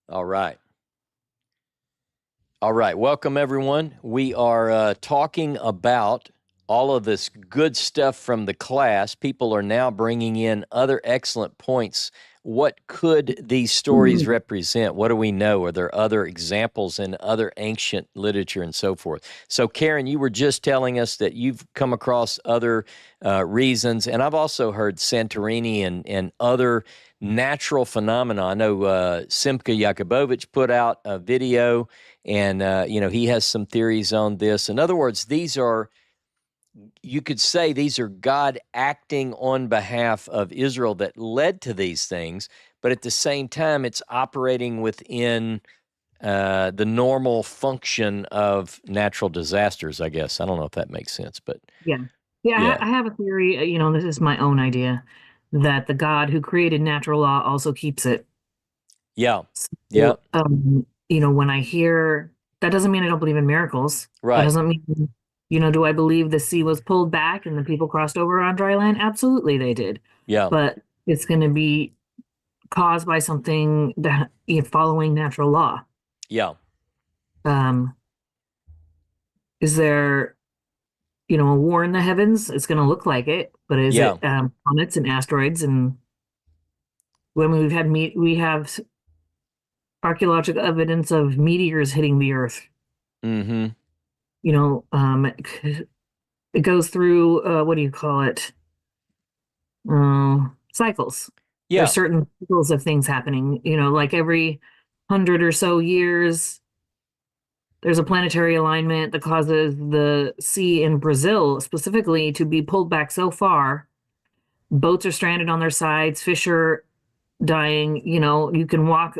All right. All right. Welcome, everyone. We are talking about all of this good stuff from the class. People are now bringing in other excellent points. What could these stories represent? What do we know? Are there other examples in other ancient literature and so forth? So, Karen, you were just telling us that you've come across other reasons, and I've also heard Santorini and other natural phenomena. I know Simka Jakubowicz put out a video, and he has some theories on this. In other words, you could say these are God acting on behalf of Israel that led to these things, but at the same time, it's operating within the normal function of natural disasters, I guess. I don't know if that makes sense, but Yeah. Yeah, yeah. I have a theory, this is my own idea, that the God who created natural law also keeps it. Yeah. Yeah. So, when I hear that doesn't mean I don't believe in miracles. That Right. doesn't mean, do I believe the sea was pulled back and the people crossed over on dry land? Absolutely they did. Yeah. But it's going to be caused by something that following natural law. Yeah. Um, is there a war in the heavens? It's going to look like it, but is Yeah. it comets and asteroids? And when we have archaeological evidence of meteors hitting the Earth. Mm-hmm. You know, it goes through what do you call it? Cycles. There's Yeah. certain cycles of things happening. Like every 100 or so years, there's a planetary alignment that causes the sea in Brazil specifically to be pulled back so far. Boats are stranded on their sides, fish are dying. You can walk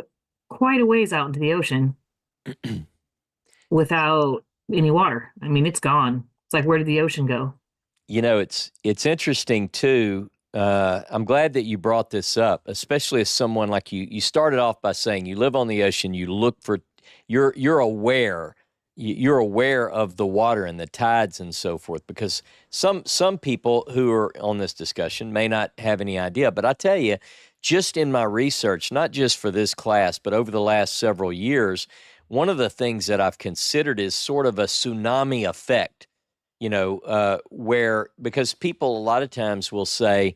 quite a ways out into the ocean without any water. I mean, it's gone. It's like, where did the ocean go? It's interesting too. I'm glad that you brought this up, especially as someone like you. You started off by saying you live on the ocean. You look for, you're aware, you're aware of the water and the tides and so forth. Because some people who are on this discussion may not have any idea. But I tell you, just in my research, not just for this class, but over the last several years, one of the things that I've considered is sort of a tsunami effect, where because people a lot of times will say,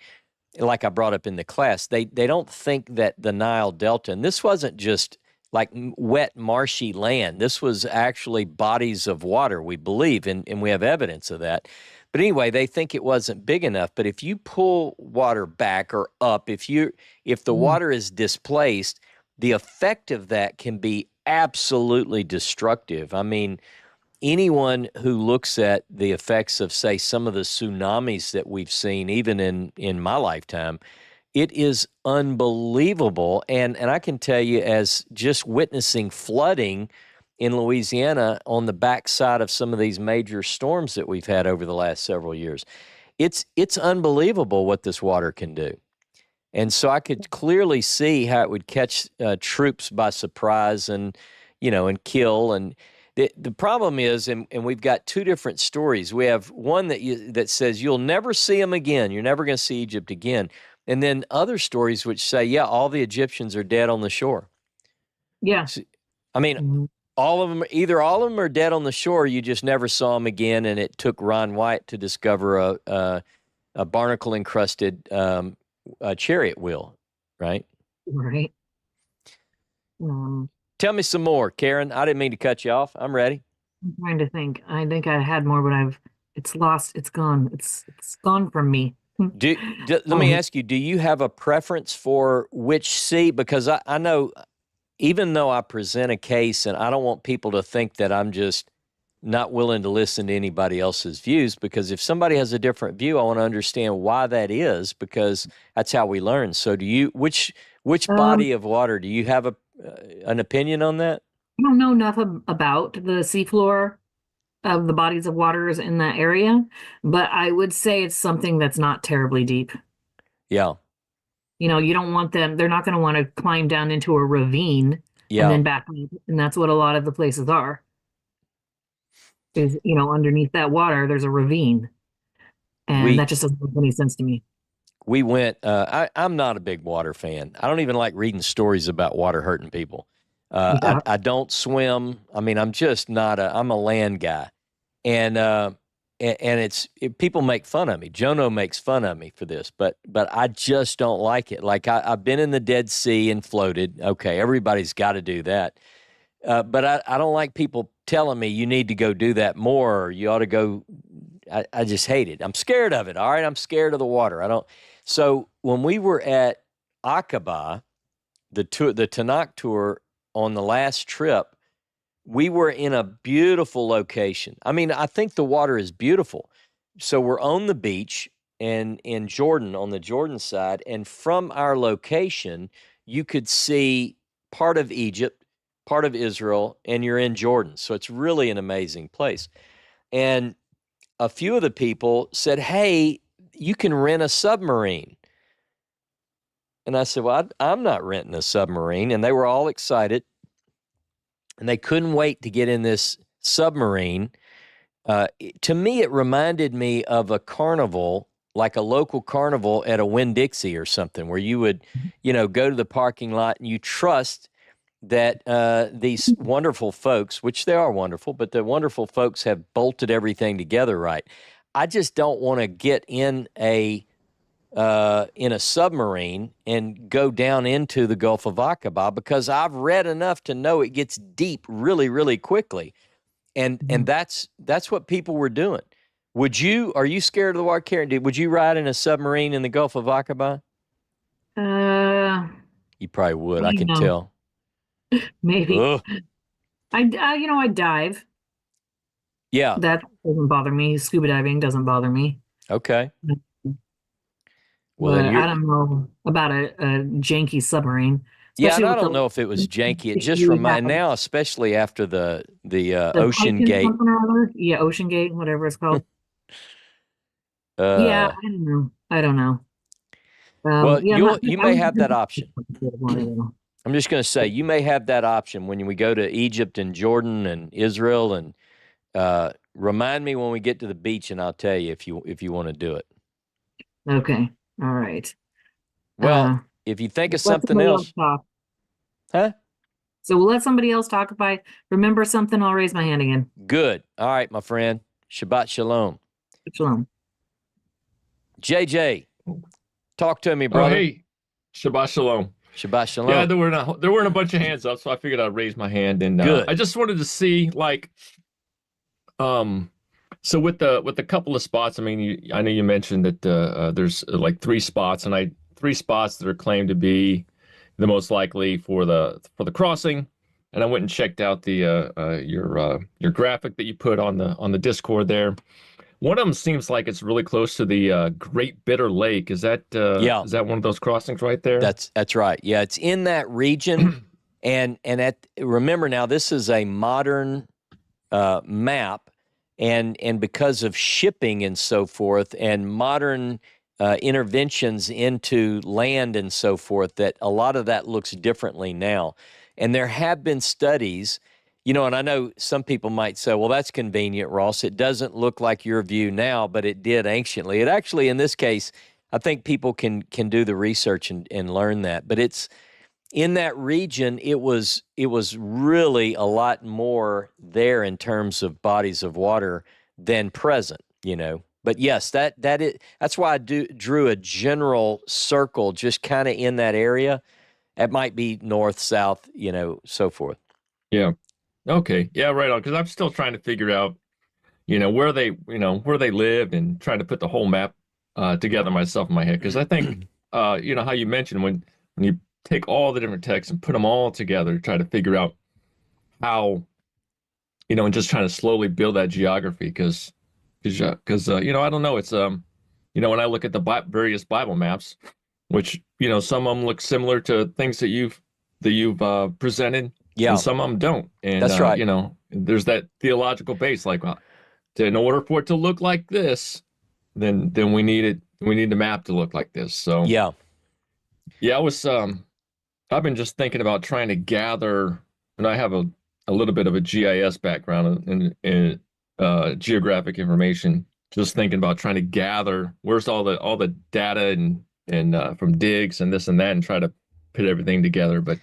like I brought up in the class, they don't think that the Nile Delta, and this wasn't just like wet, marshy land. This was actually bodies of water, we believe, and we have evidence of that. But anyway, they think it wasn't big enough. But if you pull water back or up, if the Mm. water is displaced, the effect of that can be absolutely destructive. I mean, anyone who looks at the effects of, say, some of the tsunamis that we've seen, even in my lifetime, it is unbelievable. And I can tell you, as just witnessing flooding in Louisiana on the backside of some of these major storms that we've had over the last several years, it's unbelievable what this water can do. And so I could clearly see how it would catch troops by surprise and kill. And the problem is, and we've got two different stories. We have one that says you'll never see them again. You're never going to see Egypt again. And then other stories which say, yeah, all the Egyptians are dead on the shore. Yeah. So, I mean, Mhm. either all of them are dead on the shore, you just never saw them again. And it took Ron White to discover a barnacle encrusted chariot wheel, right? Right. Um, Tell me some more, Karen. I didn't mean to cut you off. I'm ready. I'm trying to think. I think I had more, but it's lost. It's gone. It's gone from me. Let me Um, ask you, do you have a preference for which seat? Because I know, even though I present a case and I don't want people to think that I'm just not willing to listen to anybody else's views, because if somebody has a different view, I want to understand why that is, because that's how we learn. So which um, body of water do you have an opinion on that? I don't know enough about the seafloor of the bodies of waters in that area, but I would say it's something that's not terribly deep. Yeah. You don't want them, they're not going to want to climb down into a ravine and Yeah. then back up. And that's what a lot of the places are, is, underneath that water, there's a ravine. And We that just doesn't make any sense to me. we went I'm not a big water fan. I don't even like reading stories about water hurting people. Yeah. I don't swim. I mean, I'm just not I'm a land guy. And people make fun of me. Jono makes fun of me for this, but I just don't like it. Like I've been in the Dead Sea and floated. Okay, everybody's got to do that. But I don't like people telling me you need to go do that more or you ought to go. I just hate it. I'm scared of it. All right, I'm scared of the water. I don't. So when we were at Aqaba, the Tanakh tour on the last trip, we were in a beautiful location. I mean, I think the water is beautiful. So we're on the beach and in Jordan, on the Jordan side, and from our location, you could see part of Egypt, part of Israel, and you're in Jordan. So it's really an amazing place. And a few of the people said, "Hey, you can rent a submarine." And I said, "Well, I'm not renting a submarine." And they were all excited and they couldn't wait to get in this submarine. To me, it reminded me of a carnival, like a local carnival at a Winn-Dixie or something, where you would, go to the parking lot and you trust that these wonderful folks, which they are wonderful, but the wonderful folks have bolted everything together right. I just don't want to get in a submarine and go down into the Gulf of Aqaba because I've read enough to know it gets deep really, really quickly. And that's what people were doing. Are you scared of the water, Karen? Would you ride in a submarine in the Gulf of Aqaba? Uh, You probably would, I I don't can know. tell. Maybe. Ugh. I dive. Yeah. That doesn't bother me. Scuba diving doesn't bother me. Okay. Well, then But you're I don't know about a janky submarine, yeah, and especially I with don't the know if it was janky. It just you remind have now, especially after the the Ocean Titan Gate. something or other. Yeah, Ocean Gate, whatever it's called. Yeah, uh, I don't know. I don't know. well, Yeah, I'm not. you I may was have that option. water I'm just going to say you may have that option when we go to Egypt and Jordan and Israel, and remind me when we get to the beach, and I'll tell you if you want to do it. Okay. All right. Well, Uh, if you think of let something somebody else else, talk. huh? So we'll let somebody else talk. If I remember something, I'll raise my hand again. Good. All right, my friend. Shabbat shalom. Shalom. JJ, talk to me, Oh, brother. hey, Shabbat Shalom. Shabbat Yeah, shalom. there weren't a bunch of hands up, so I figured I'd raise my hand, and Good. I just wanted to see, like, um, so with the couple of spots. I mean, I know you mentioned that there's like three spots that are claimed to be the most likely for the crossing, and I went and checked out the your graphic that you put on the Discord there. One of them seems like it's really close to the Great Bitter Lake. Yeah. Is that one of those crossings right there? That's right. Yeah, it's in that region, and remember now this is a modern map, and because of shipping and so forth, and modern interventions into land and so forth, that a lot of that looks differently now. And there have been studies, and I know some people might say, well, that's convenient, Ross. It doesn't look like your view now, but it did anciently. It actually, in this case, I think people can do the research and learn that. But it's in that region, it was really a lot more there in terms of bodies of water than present. But yes, that's why I drew a general circle just kind of in that area. It might be north, south, so forth. Yeah. Okay. Yeah, right on. Because I'm still trying to figure out, where they lived and trying to put the whole map together myself in my head. Because I think, how you mentioned when you take all the different texts and put them all together to try to figure out how, and just trying to slowly build that geography. Because I don't know. It's when I look at the various Bible maps, which some of them look similar to things that you've presented, and Yeah, some of them don't. And that's right. there's that theological base, like in order for it to look like this, then we need the map to look like this. So Yeah, yeah, I've been just thinking about trying to gather, and I have a little bit of a GIS background in geographic information. Just thinking about trying to gather where's all the data and from digs and this and that, and try to put everything together. But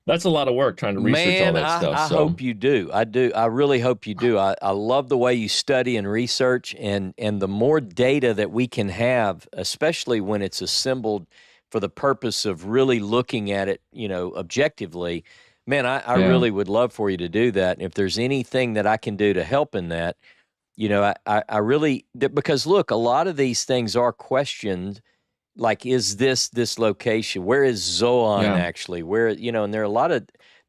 That's a lot of work trying to research all Man, that stuff. I So hope you do. I do. I really hope you do. I love the way you study and research, and the more data that we can have, especially when it's assembled for the purpose of really looking at it, objectively. Man, I yeah, really would love for you to do that. And if there's anything that I can do to help in that, I really, because look, a lot of these things are questioned, like, is this location? Where is Zoan yeah, actually? Where, and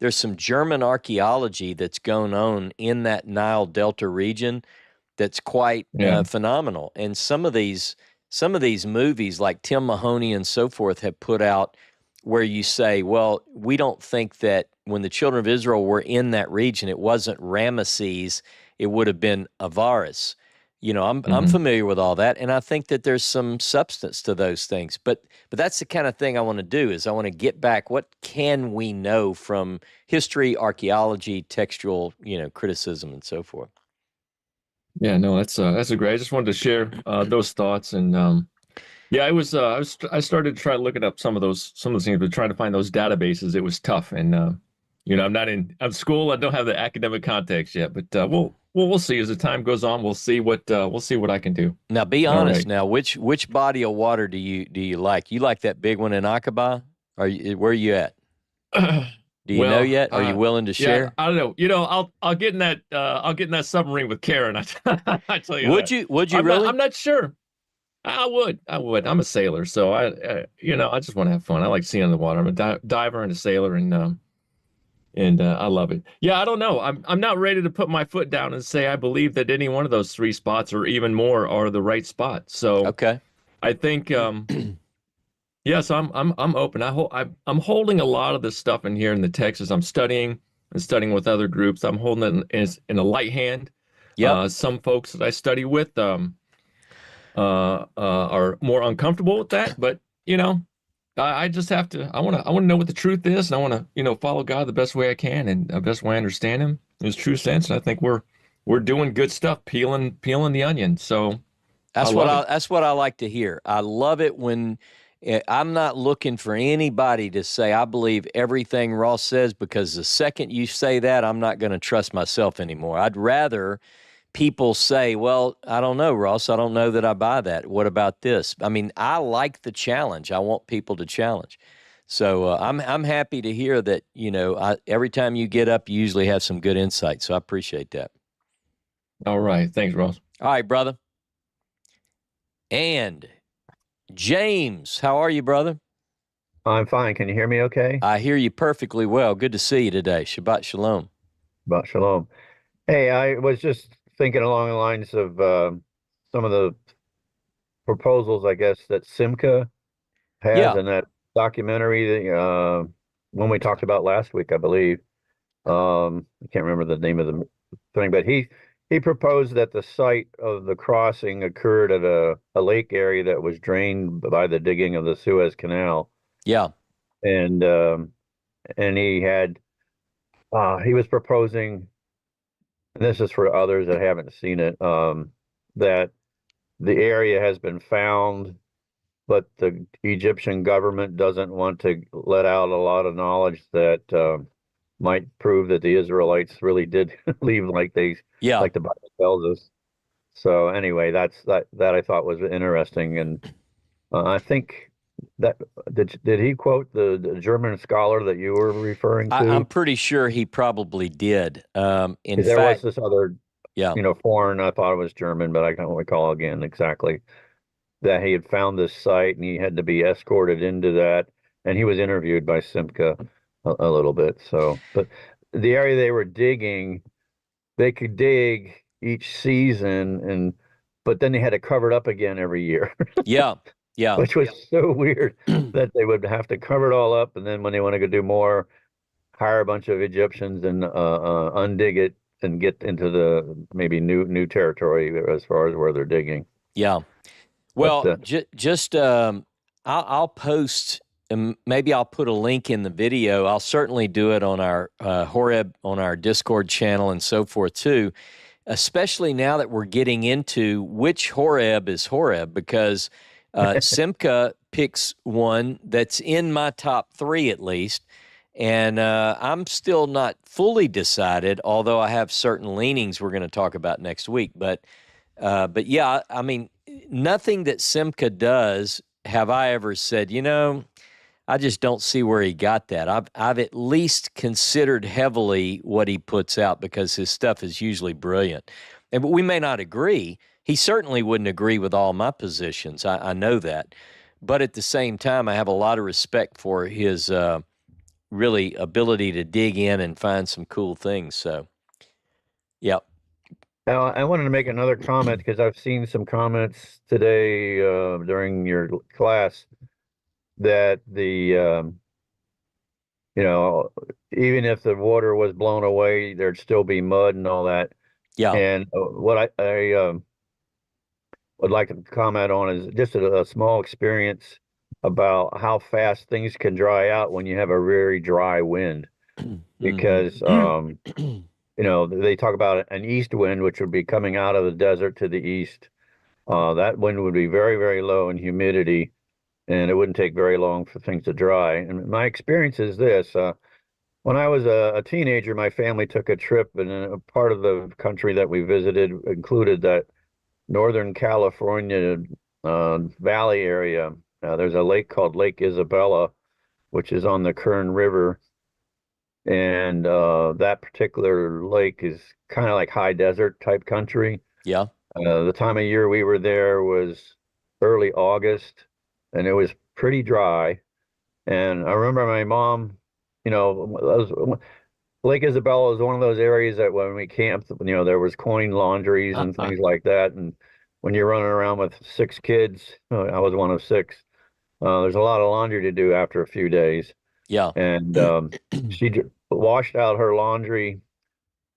there's some German archaeology that's going on in that Nile Delta region that's quite yeah. phenomenal. And some of these movies, like Tim Mahoney and so forth, have put out where you say, well, we don't think that when the children of Israel were in that region, it wasn't Ramesses, it would have been Avaris. I'm Hmm. familiar with all that, and I think that there's some substance to those things. But that's the kind of thing I want to do, is I want to get back, what can we know from history, archaeology, textual, criticism, and so forth. Yeah, no, that's a great. I just wanted to share those thoughts, and yeah, I started to try looking up some of those things, but trying to find those databases, it was tough, and I'm not in school. I don't have the academic context yet, but we'll see as the time goes on. We'll see what I can do. Now, be All honest. right. Now, which body of water do you like? You like that big one in Aqaba? Where are you at? Do you know Well, yet? Are you willing to yeah, share? I don't know. I'll get in that submarine with Karen. I tell you Would that. you? Would you really? I'm not sure. I would. I'm a sailor, so I just want to have fun. I like seeing in the water. I'm a diver and a sailor, and I love it. Yeah, I don't know. I'm not ready to put my foot down and say I believe that any one of those three spots or even more are the right spot. So Okay. I think yes, I'm open. I'm holding a lot of this stuff in here in the Texas. I'm studying and studying with other groups. I'm holding it in a light hand. Yep. Some folks that I study with are more uncomfortable with that, but I just have to. I want to know what the truth is, and I want to follow God the best way I can and the best way I understand Him in His true sense. And I think we're doing good stuff, peeling the onion. So I That's what love I it. that's what I like to hear. I love it when I'm not looking for anybody to say I believe everything Ross says, because the second you say that, I'm not going to trust myself anymore. I'd rather people say, "Well, I don't know, Ross. I don't know that I buy that. What about this?" I mean, I like the challenge. I want people to challenge. So I'm happy to hear that. Every time you get up, you usually have some good insight. So I appreciate that. All right, thanks, Ross. All right, brother. And James, how are you, brother? I'm fine. Can you hear me okay? I hear you perfectly well. Good to see you today. Shabbat shalom. About shalom. Hey, I was just thinking along the lines of some of the proposals, I guess, that Simca has Yeah, in that documentary that, when we talked about last week, I believe. I can't remember the name of the thing, but he proposed that the site of the crossing occurred at a lake area that was drained by the digging of the Suez Canal, yeah, and he was proposing, and this is for others that haven't seen it, that the area has been found, but the Egyptian government doesn't want to let out a lot of knowledge that might prove that the Israelites really did leave yeah. like the Bible tells us. So anyway, that I thought was interesting, and I think that did he quote the German scholar that you were referring I'm to? pretty sure he probably did. In Because there was fact, this other, yeah, foreign, I thought it was German, but I can't recall again exactly, that he had found this site and he had to be escorted into that. And he was interviewed by Simca a little bit. So, but the area they were digging, they could dig each season, but then they had to cover it up again every year, yeah, yeah, which was so weird that they would have to cover it all up. And then when they want to go do more, hire a bunch of Egyptians and undig it and get into the maybe new territory as far as where they're digging. yeah. But Well, just I'll post. Maybe I'll put a link in the video. I'll certainly do it on our Horeb, on our Discord channel, and so forth too. Especially now that we're getting into which Horeb is Horeb, because Simca picks one that's in my top three at least, And I'm still not fully decided, although I have certain leanings we're going to talk about next week. But yeah, I mean, nothing that Simca does have I ever said, I just don't see where he got that. I've at least considered heavily what he puts out because his stuff is usually brilliant. And but we may not agree. He certainly wouldn't agree with all my positions. I know that. But at the same time, I have a lot of respect for his really ability to dig in and find some cool things. So, yeah. Now, I wanted to make another comment because I've seen some comments today during your class that you know, even if the water was blown away, there'd still be mud and all that. Yeah. And what I would like to comment on is just a small experience about how fast things can dry out when you have a very dry wind. Because they talk about an east wind, which would be coming out of the desert to the east. That wind would be very, very low in humidity, and it wouldn't take very long for things to dry. And my experience is this: when I was a teenager, my family took a trip, and a part of the country that we visited included that Northern California valley area. There's a lake called Lake Isabella, which is on the Kern River. And that particular lake is kind of like high desert type country. Yeah. The time of year we were there was early August, and it was pretty dry. And I remember my mom, Lake Isabella is one of those areas that when we camped, there was coin laundries and things like that. And when you're running around with 6 kids, I was one of 6. There's a lot of laundry to do after a few days. Yeah. And she washed out her laundry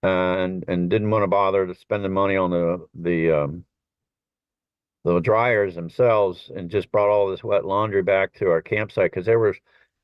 and didn't want to bother to spend the money on the dryers themselves, and just brought all this wet laundry back to our campsite because there were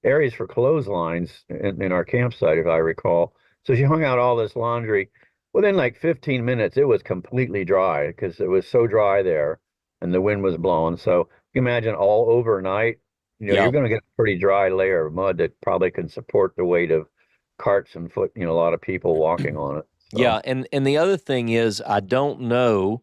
areas for clotheslines in our campsite, if I recall. So she hung out all this laundry. Within like 15 minutes, it was completely dry because it was so dry there and the wind was blowing. So you can imagine all overnight, Yeah. you're going to get a pretty dry layer of mud that probably can support the weight of carts and a lot of people walking on it. So. Yeah. And the other thing is, I don't know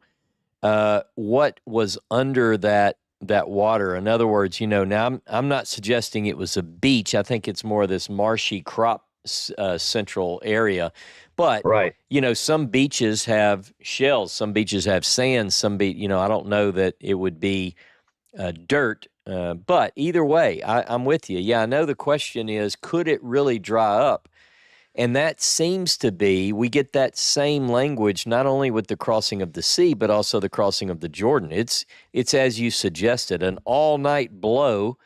what was under that water. In other words, now I'm not suggesting it was a beach. I think it's more of this marshy crop central area. But right. Some beaches have shells, some beaches have sand, I don't know that it would be dirt. But either way, I'm with you. Yeah, I know the question is, could it really dry up? And that seems to be, we get that same language not only with the crossing of the sea, but also the crossing of the Jordan. It's as you suggested, an all-night blow,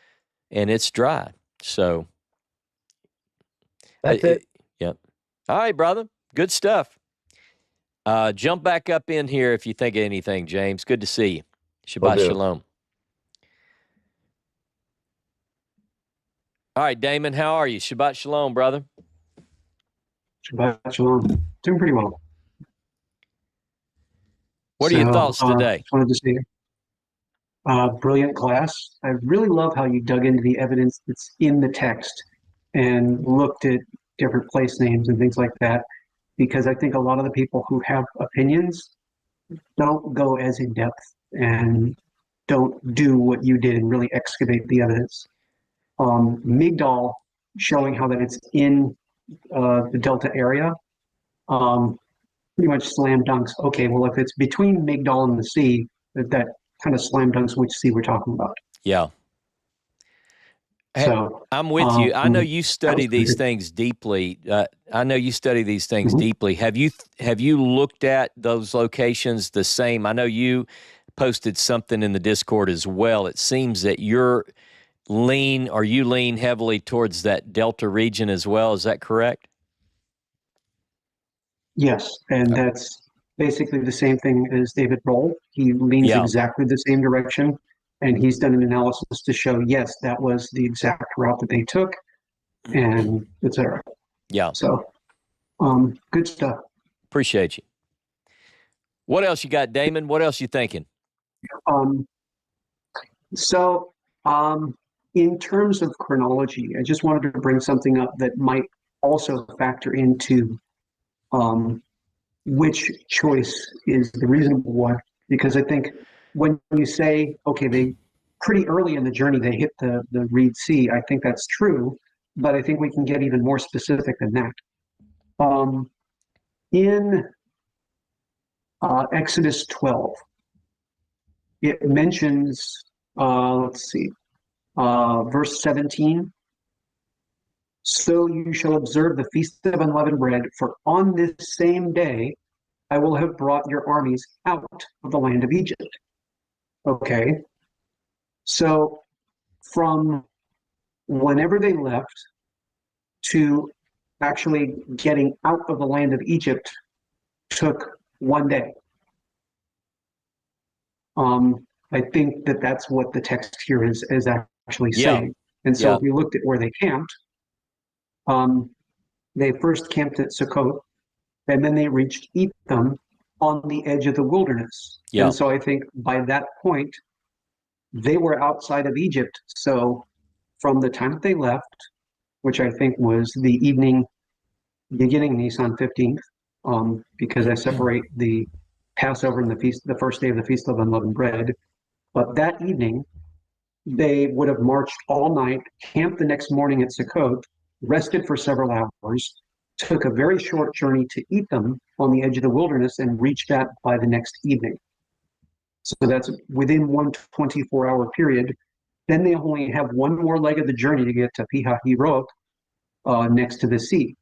and it's dry. So That's it. Yep. All right, brother. Good stuff. Jump back up in here if you think of anything, James. Good to see you. Will Shabbat do. shalom. All right, Damon, how are you? Shabbat shalom, brother. Shabbat shalom. Doing pretty well. What are your thoughts today? Just wanted to say, brilliant class. I really love how you dug into the evidence that's in the text and looked at different place names and things like that, because I think a lot of the people who have opinions don't go as in depth and don't do what you did and really excavate the evidence. Migdal showing how that it's in the Delta area, pretty much slam dunks. Okay, well, if it's between Migdal and the sea, that kind of slam dunks which sea we're talking about. Yeah. Hey, So I'm with you. I know you that study was these weird. things deeply. Mhm. deeply. Have you looked at those locations the same? I know you posted something in the Discord as well. It seems that you lean heavily towards that Delta region as well. Is that correct? Yes, and that's basically the same thing as David Roll. He leans Yeah. exactly the same direction, and he's done an analysis to show, yes, that was the exact route that they took, and et cetera. Yeah. So, good stuff. Appreciate you. What else you got, Damon? What else you thinking? Um, so, in terms of chronology, I just wanted to bring something up that might also factor into which choice is the reasonable one. Because I think when you say, okay, they pretty early in the journey, they hit the Reed Sea, I think that's true, but I think we can get even more specific than that. In Exodus 12, it mentions, let's see, verse 17. So you shall observe the feast of unleavened bread, for on this same day I will have brought your armies out of the land of Egypt. Okay. So from whenever they left to actually getting out of the land of Egypt took one day. I think that that's what the text here is actually saying. And so if we looked at where they camped, they first camped at Sukkot, and then they reached Etham on the edge of the wilderness. And so I think by that point, they were outside of Egypt. So from the time that they left, which I think was the evening beginning Nisan 15th, because I separate the Passover and the feast, the first day of the Feast of Unleavened Bread. But that evening, they would have marched all night, camped the next morning at Sukkot, rested for several hours, took a very short journey to Etham on the edge of the wilderness, and reached that by the next evening. So that's within one 24-hour period. Then they only have one more leg of the journey to get to Pihahirot, next to the sea.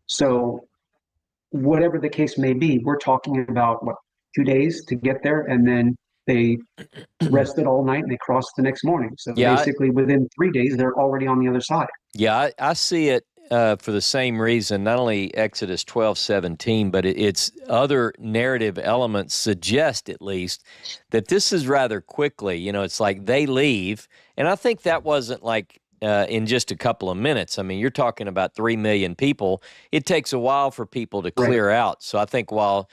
So whatever the case may be, we're talking about, what, 2 days to get there, and then they rested all night and they crossed the next morning. So basically within 3 days, they're already on the other side. Yeah, I see it for the same reason. Not only Exodus 12:17, but its other narrative elements suggest, at least, that this is rather quickly. You know, it's like they leave, and I think that wasn't like in just a couple of minutes. I mean, you're talking about 3 million people. It takes a while for people to clear out. So I think while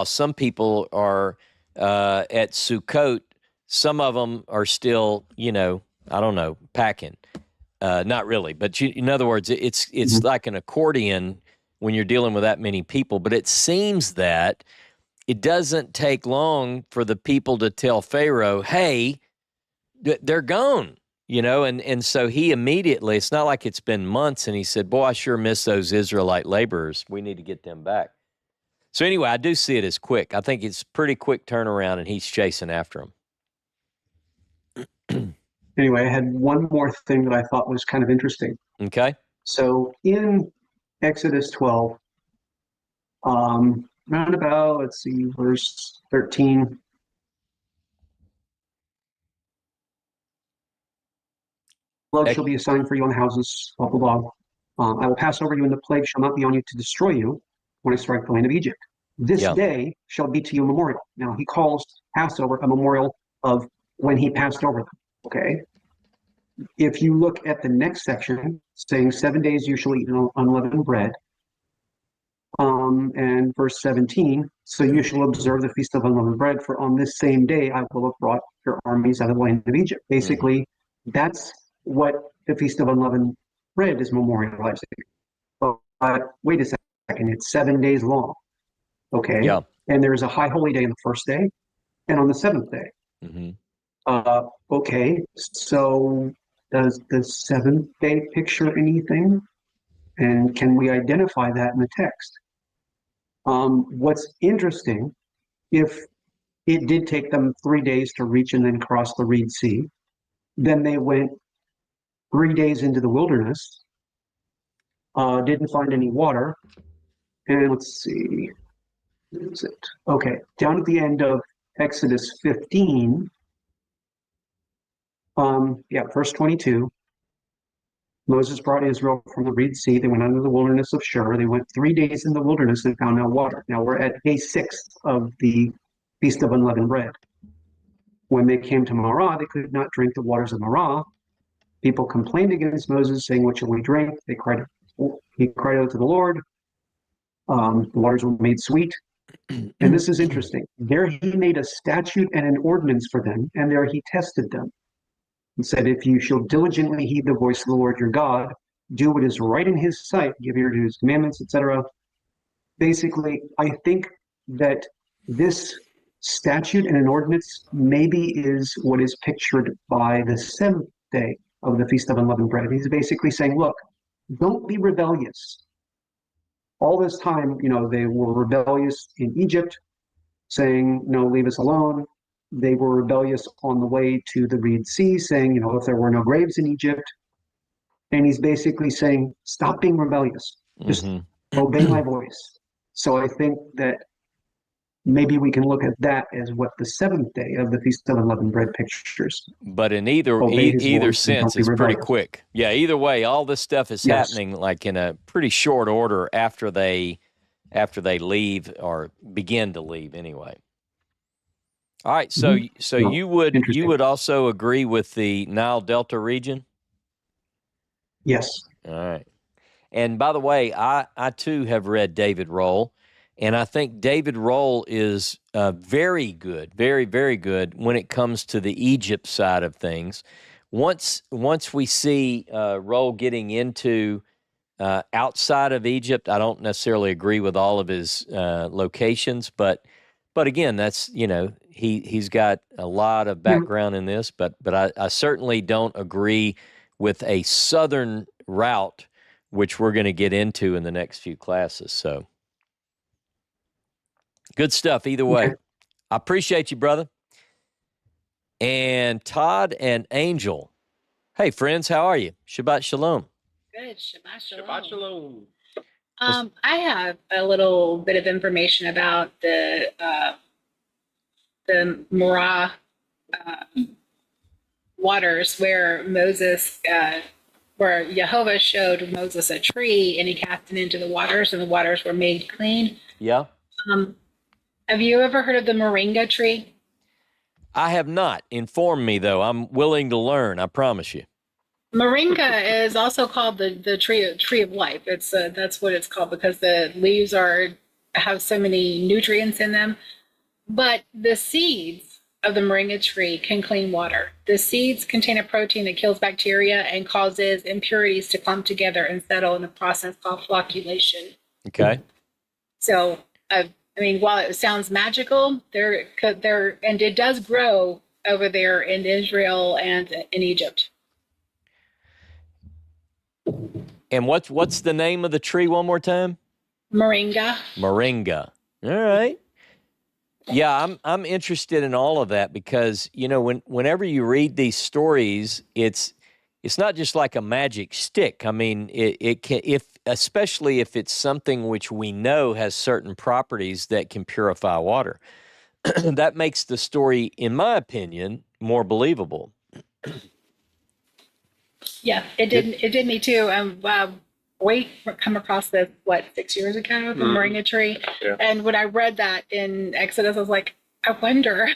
some people are at Sukkot, some of them are still, you know, I don't know, packing. Not really, but in other words, it's like an accordion when you're dealing with that many people. But it seems that it doesn't take long for the people to tell Pharaoh, "Hey, they're gone," you know. And so he immediately, it's not like it's been months, and he said, "Boy, I sure miss those Israelite laborers. We need to get them back." So anyway, I do see it as quick. I think it's pretty quick turnaround, and he's chasing after them. Anyway, I had one more thing that I thought was kind of interesting. Okay. So in Exodus 12, round about, let's see, verse 13. Blood shall be a sign for you on the houses, blah, blah, blah. I will pass over you, and the plague shall not be on you to destroy you when I strike the land of Egypt. This day shall be to you a memorial. Now, he calls Passover a memorial of when he passed over them. Okay. If you look at the next section, saying 7 days you shall eat unleavened bread, and verse 17, so you shall observe the feast of unleavened bread, for on this same day I will have brought your armies out of the land of Egypt. Basically, that's what the feast of unleavened bread is memorializing. But wait a second, it's 7 days long. Okay. Yeah. And there's a high holy day on the first day and on the seventh day. Okay, so does the seventh day picture anything? And can we identify that in the text? What's interesting, if it did take them 3 days to reach and then cross the Reed Sea, then they went 3 days into the wilderness, didn't find any water, and let's see, where is it? Okay, down at the end of Exodus 15, verse 22, Moses brought Israel from the Reed Sea. They went under the wilderness of Shur. They went 3 days in the wilderness and found no water. Now we're at day 6 of the Feast of Unleavened Bread. When they came to Marah, they could not drink the waters of Marah. People complained against Moses, saying, "What shall we drink?" He cried out to the Lord. The waters were made sweet. And this is interesting. There he made a statute and an ordinance for them, and there he tested them. It said, if you shall diligently heed the voice of the Lord your God, do what is right in his sight, give ear to his commandments, etc. Basically, I think that this statute and an ordinance maybe is what is pictured by the seventh day of the Feast of Unleavened Bread. He's basically saying, look, don't be rebellious. All this time, they were rebellious in Egypt, saying, no, leave us alone. They were rebellious on the way to the Red Sea, saying, if there were no graves in Egypt. And he's basically saying, stop being rebellious. Just obey my voice. So I think that maybe we can look at that as what the seventh day of the Feast of Unleavened Bread pictures. But in either Obey his either voice and sense, don't be it's pretty rebellious. quick. Yeah, either way, all this stuff is Yes. happening like in a pretty short order after they leave or begin to leave anyway. All right, so so No, you would interesting. also agree with the Nile Delta region? Yes. All right. And by the way, I too have read David Roll, and I think David Roll is very good, very, very good when it comes to the Egypt side of things. Once we see Roll getting into outside of Egypt, I don't necessarily agree with all of his locations, but again, that's he's got a lot of background in this, but I certainly don't agree with a southern route, which we're going to get into in the next few classes. So good stuff either way. Okay. I appreciate you, brother. And Todd and Angel. Hey, friends, how are you? Shabbat shalom. Good. Shabbat shalom. Shabbat shalom. I have a little bit of information about the Marah waters where where Jehovah showed Moses a tree and he cast it into the waters and the waters were made clean. Yeah. Have you ever heard of the moringa tree? I have not. Inform me, though. I'm willing to learn, I promise you. Moringa is also called the tree of life. It's that's what it's called because the leaves have so many nutrients in them. But the seeds of the moringa tree can clean water. The seeds contain a protein that kills bacteria and causes impurities to clump together and settle in a process called flocculation. Okay. So, I mean, while it sounds magical, and it does grow over there in Israel and in Egypt. And what's the name of the tree one more time? Moringa. Moringa. All right. Yeah, I'm interested in all of that because whenever you read these stories, it's not just like a magic stick. I mean, it can especially if it's something which we know has certain properties that can purify water. That makes the story, in my opinion, more believable. Yeah, it did me too. We come across this 6 years ago, the moringa tree, Yeah. and when I read that in Exodus, I was like, I wonder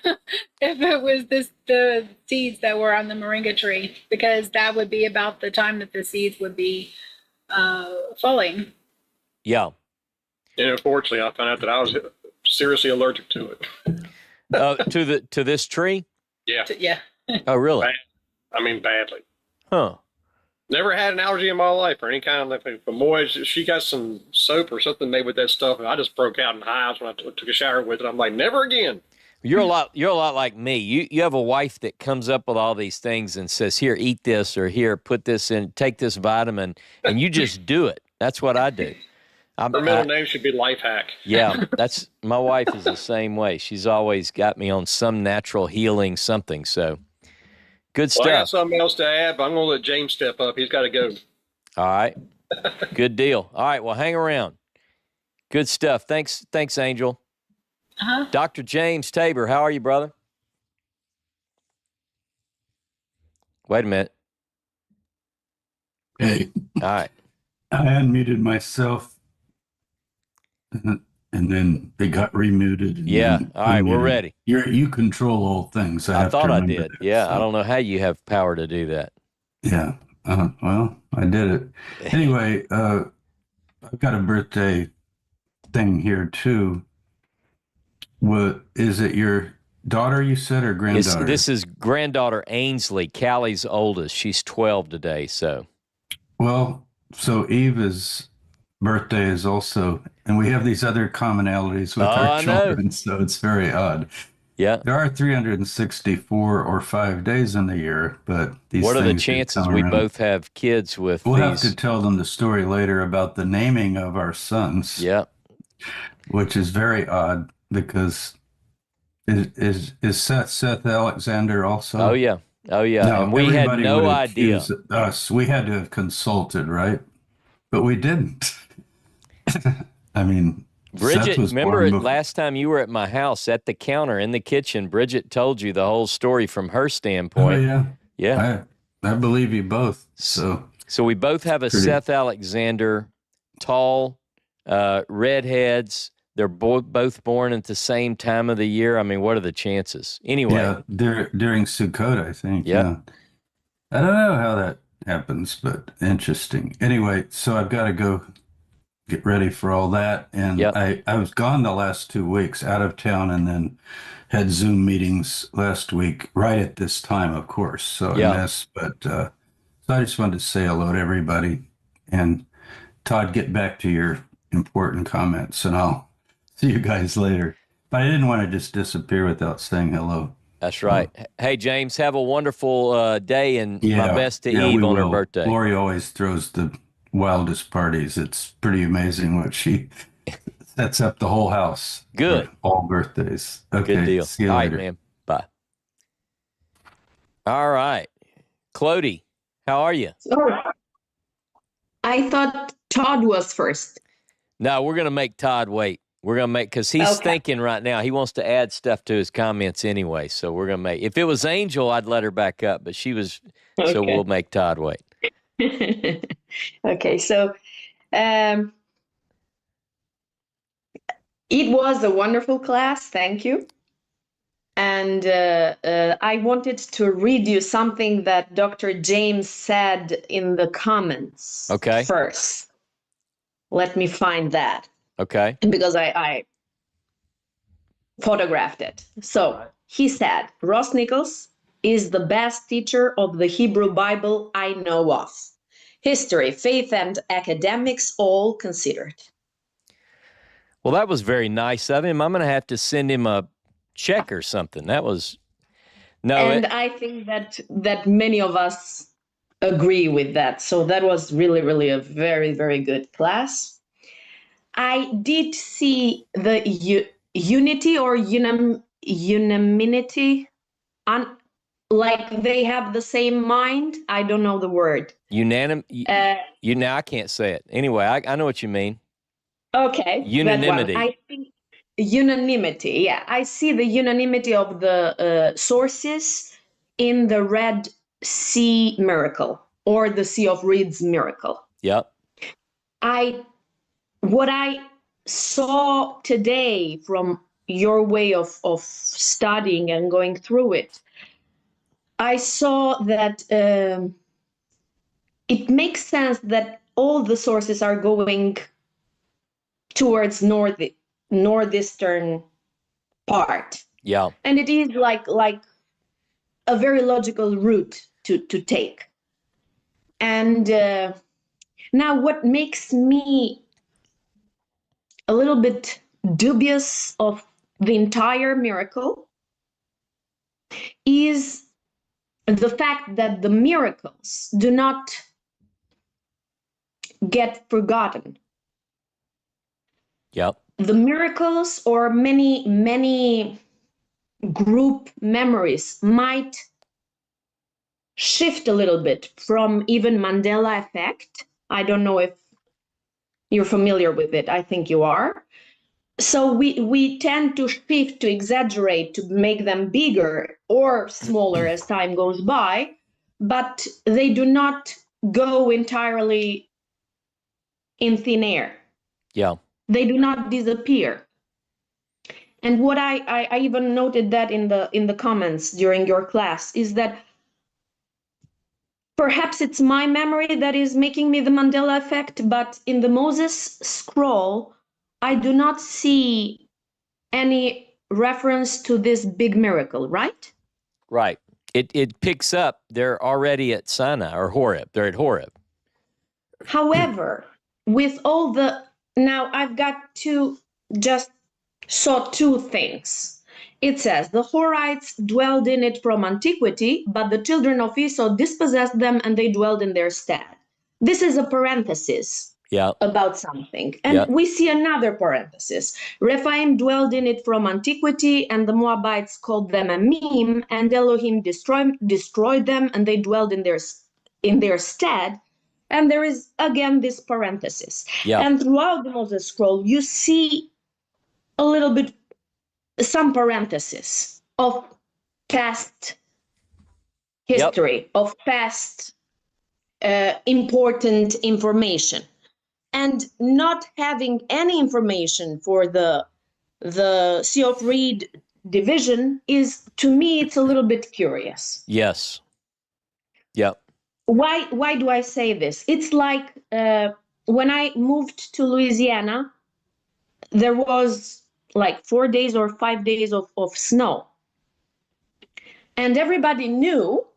if it was the seeds that were on the moringa tree, because that would be about the time that the seeds would be falling. Yeah. And unfortunately, I found out that I was seriously allergic to it. To this tree? Yeah, Yeah. Oh, really? I mean, badly. Huh. Never had an allergy in my life or any kind of thing. But boy, she got some soap or something made with that stuff, and I just broke out in hives when I took a shower with it. I'm like, never again. You're a lot like me. You have a wife that comes up with all these things and says, "Here, eat this," or "Here, put this in, take this vitamin," and you just do it. That's what I do. Her middle name should be Life Hack. Yeah, that's my wife is the same way. She's always got me on some natural healing something. So good stuff. Well, I got something else to add, but I'm going to let James step up. He's got to go. All right, good deal. All right, well, hang around. Good stuff. Thanks, Angel. Uh-huh. Dr. James Tabor, how are you, brother? Wait a minute. Hey, All right. I unmuted myself, and then they got remuted. And Yeah. then All right, we're unmuted. ready. You control all things. I have thought to I remember did. that, Yeah, so. I don't know how you have power to do that. Yeah. Well, I did it. Anyway, I've got a birthday thing here too. What is it? Your daughter, you said, or granddaughter? This is granddaughter Ainsley, Callie's oldest. She's 12 today. So, Well, so Eva's birthday is also, and we have these other commonalities with our I know. children, so it's very odd. Yeah. There are 364 or 5 days in the year, but these What are the things just chances come we around. both have kids with We'll have these? to tell them the story later about the naming of our sons, Yeah. which is very odd because is Seth Alexander also? Oh, yeah. Oh, yeah. No, And we had everybody no would idea. accuse us. We had to have consulted, right? But we didn't. I mean, Bridget, Seth was remember born it before. last time you were at my house at the counter in the kitchen? Bridget told you the whole story from her Oh standpoint. yeah, Yeah. I believe you both. So we both have a pretty- Seth Alexander, tall, redheads. They're both born at the same time of the year. I mean, what are the chances? Anyway. yeah, during Sukkot, I think. Yep. Yeah, I don't know how that happens, but interesting. Anyway, so I've got to go get ready for all that, and Yep. I was gone the last 2 weeks, out of town, and then had Zoom meetings last week, right at this time, of course. So Yeah. I missed, but so I just wanted to say hello to everybody. And Todd, get back to your important comments, and I'll see you guys later. But I didn't want to just disappear without saying hello. That's right. Hey, James, have a wonderful day, and my best to yeah, Eve we on her will. birthday. Lori always throws the wildest parties. It's pretty amazing what she sets up the whole house. Good. For all birthdays. Okay. Good deal. See you All later. right, man. Bye. All right. Clody, how are you? Oh, I thought Todd was first. No, we're going to make Todd wait. We're going to make, because he's thinking right now, he wants to add stuff to his comments anyway. So we're going to make, if it was Angel, I'd let her back up, but she was, so we'll make Todd wait. Okay, so it was a wonderful class. Thank you. And I wanted to read you something that Dr. James said in the comments first. Let me find that. Okay. Because I photographed it. So he said, Ross Nichols is the best teacher of the Hebrew Bible I know of. History, faith, and academics all considered. Well, that was very nice of him. I'm going to have to send him a check or something. That was And I think that many of us agree with that. So that was really, really a very, very good class. I did see the unity or unanimity, like they have the same mind. I don't know the word. I can't say it. Anyway, I know what you mean. Okay. Unanimity. I think unanimity. Yeah, I see the unanimity of the sources in the Red Sea miracle or the Sea of Reeds miracle. Yep. What I saw today from your way of studying and going through it, I saw that it makes sense that all the sources are going towards northeastern part. Yeah. And it is like a very logical route to take. And now what makes me a little bit dubious of the entire miracle is the fact that the miracles do not get forgotten. Yep. The miracles or many group memories might shift a little bit from even Mandela effect. I don't know if you're familiar with it. I think you are. So we tend to shift, to exaggerate, to make them bigger or smaller as time goes by, but they do not go entirely in thin air. Yeah. They do not disappear. And what I even noted that in the comments during your class is that perhaps it's my memory that is making me the Mandela effect, but in the Moses scroll, I do not see any reference to this big miracle, right? Right. It picks up. They're already at Sinai or Horeb. They're at Horeb. However, with all the, now I've got to just saw two things. It says the Horites dwelled in it from antiquity, but the children of Esau dispossessed them and they dwelled in their stead. This is a parenthesis Yeah. about something. And Yep. we see another parenthesis. Rephaim dwelled in it from antiquity, and the Moabites called them a meme, and Elohim destroyed them, and they dwelled in their stead. And there is again this parenthesis. Yeah. And throughout the Moses scroll, you see a little bit, some parenthesis of past history, of past important information. And not having any information for the Sea of Reed division is, to me, it's a little bit curious. Yes. Yep. Why do I say this? It's like when I moved to Louisiana, there was like 4 days or 5 days of snow. And everybody knew,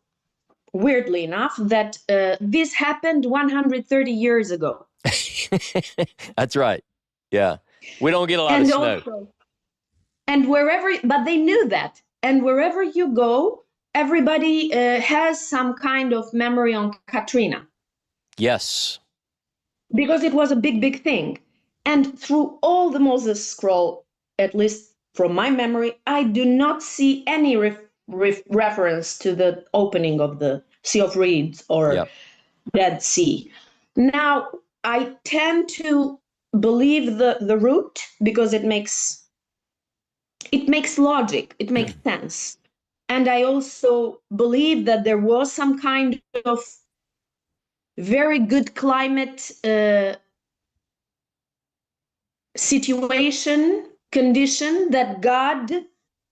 weirdly enough, that this happened 130 years ago. That's right. Yeah. We don't get a lot of snow. Also, and wherever, but they knew that. And wherever you go, everybody has some kind of memory on Katrina. Yes. Because it was a big, big thing. And through all the Moses scroll, at least from my memory, I do not see any reference to the opening of the Sea of Reeds or Dead Sea. Now, I tend to believe the root because it makes logic, it makes sense. And I also believe that there was some kind of very good climate condition that God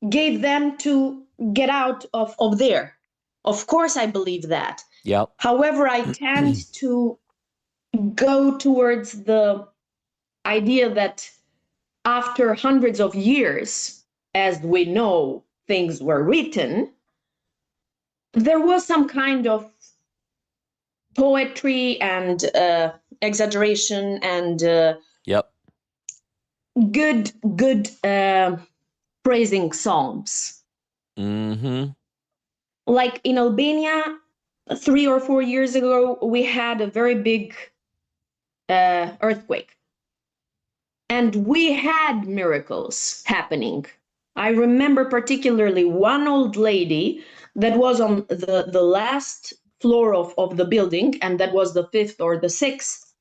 gave them to get out of there. Of course, I believe that. Yep. However, I tend to go towards the idea that after hundreds of years, as we know, things were written, there was some kind of poetry and exaggeration and good praising psalms. Mm-hmm. Like in Albania, 3 or 4 years ago, we had a very big earthquake. And we had miracles happening. I remember particularly one old lady that was on the last floor of the building, and that was the 5th or the 6th.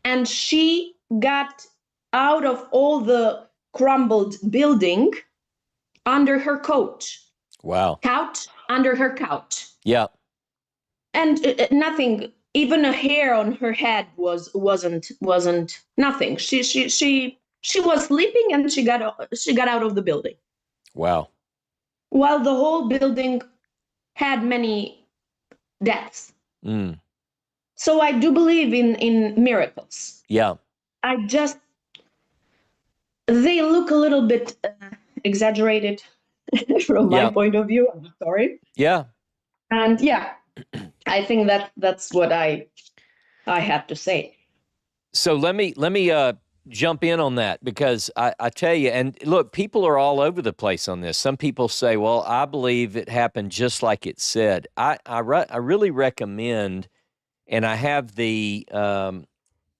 And she got out of all the crumbled building under her couch. Wow. Couch, under her couch. Yeah. And nothing, even a hair on her head wasn't nothing. She was sleeping and she got out of the building. Wow. While the whole building had many deaths. Mm. So I do believe in miracles. Yeah. They look a little bit exaggerated from my point of view. I'm sorry. Yeah. And I think that's what I have to say. So let me jump in on that, because I tell you, and look, people are all over the place on this. Some people say, well, I believe it happened just like it said. I really recommend, and I have the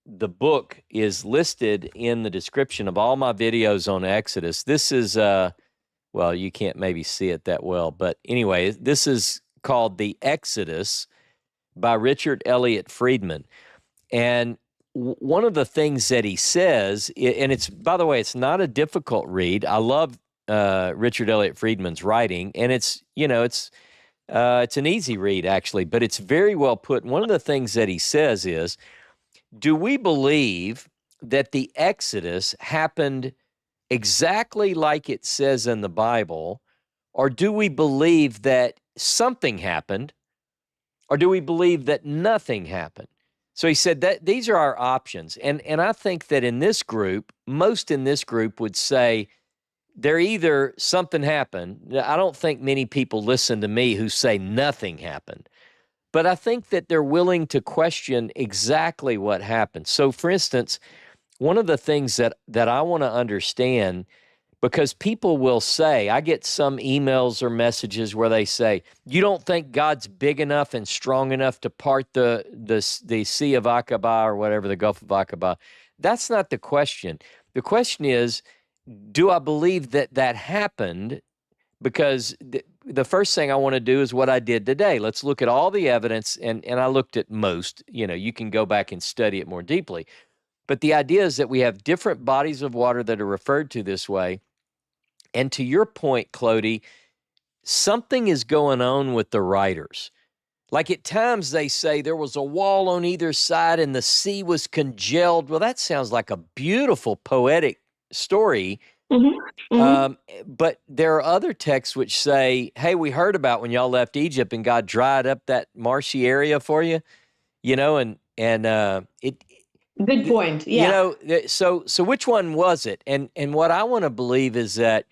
book is listed in the description of all my videos on Exodus. This is, well, you can't maybe see it that well, but anyway, this is called The Exodus by Richard Elliott Friedman. And one of the things that he says, and it's, by the way, it's not a difficult read. I love Richard Elliott Friedman's writing, and it's an easy read actually, but it's very well put. And one of the things that he says is, do we believe that the Exodus happened exactly like it says in the Bible, or do we believe that something happened, or do we believe that nothing happened? So he said that these are our options. And I think that in this group, most in this group would say they're either something happened. I don't think many people listen to me who say nothing happened, but I think that they're willing to question exactly what happened. So, for instance, one of the things that I want to understand, because people will say, I get some emails or messages where they say, you don't think God's big enough and strong enough to part the Sea of Aqaba or whatever, the Gulf of Aqaba. That's not the question. The question is, do I believe that that happened? Because the first thing I want to do is what I did today. Let's look at all the evidence, and I looked at most. You can go back and study it more deeply. But the idea is that we have different bodies of water that are referred to this way. And to your point, Clody, something is going on with the writers. Like at times they say there was a wall on either side and the sea was congealed. Well, that sounds like a beautiful poetic story. But there are other texts which say, hey, we heard about when y'all left Egypt and God dried up that marshy area for you, and it. Good point. Yeah. So which one was it? And what I want to believe is that